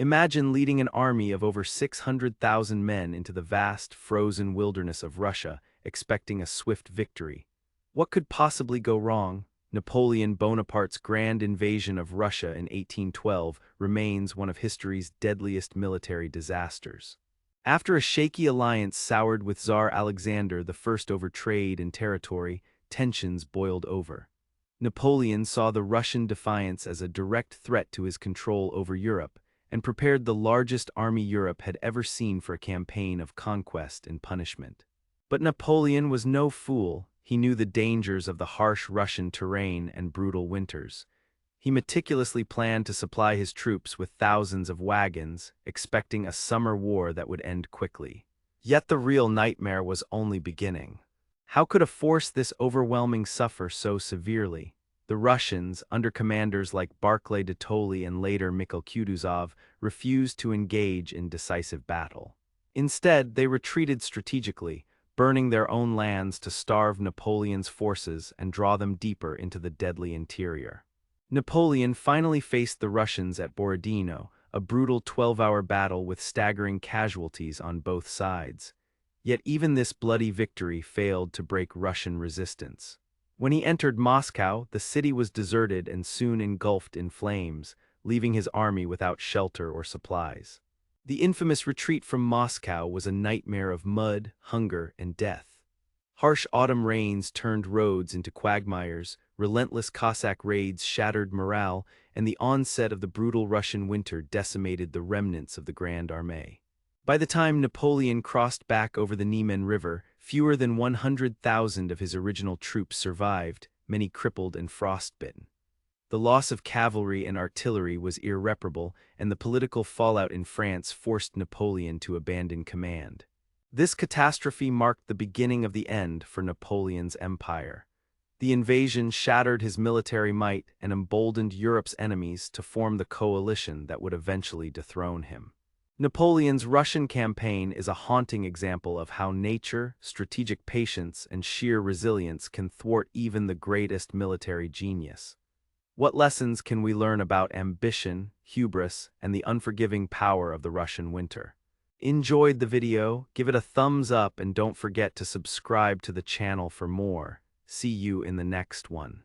Imagine leading an army of over 600,000 men into the vast, frozen wilderness of Russia, expecting a swift victory. What could possibly go wrong? Napoleon Bonaparte's grand invasion of Russia in 1812 remains one of history's deadliest military disasters. After a shaky alliance soured with Tsar Alexander I over trade and territory, tensions boiled over. Napoleon saw the Russian defiance as a direct threat to his control over Europe, and prepared the largest army Europe had ever seen for a campaign of conquest and punishment. But Napoleon was no fool. He knew the dangers of the harsh Russian terrain and brutal winters. He meticulously planned to supply his troops with thousands of wagons, expecting a summer war that would end quickly. Yet the real nightmare was only beginning. How could a force this overwhelming suffer so severely? The Russians, under commanders like Barclay de Tolly and later Mikhail Kutuzov, refused to engage in decisive battle. Instead, they retreated strategically, burning their own lands to starve Napoleon's forces and draw them deeper into the deadly interior. Napoleon finally faced the Russians at Borodino, a brutal 12-hour battle with staggering casualties on both sides. Yet even this bloody victory failed to break Russian resistance. When he entered Moscow, the city was deserted and soon engulfed in flames, leaving his army without shelter or supplies. The infamous retreat from Moscow was a nightmare of mud, hunger, and death. Harsh autumn rains turned roads into quagmires, relentless Cossack raids shattered morale, and the onset of the brutal Russian winter decimated the remnants of the Grand Armée. By the time Napoleon crossed back over the Niemen River, fewer than 100,000 of his original troops survived, many crippled and frostbitten. The loss of cavalry and artillery was irreparable, and the political fallout in France forced Napoleon to abandon command. This catastrophe marked the beginning of the end for Napoleon's empire. The invasion shattered his military might and emboldened Europe's enemies to form the coalition that would eventually dethrone him. Napoleon's Russian campaign is a haunting example of how nature, strategic patience, and sheer resilience can thwart even the greatest military genius. What lessons can we learn about ambition, hubris, and the unforgiving power of the Russian winter? Enjoyed the video? Give it a thumbs up and don't forget to subscribe to the channel for more. See you in the next one.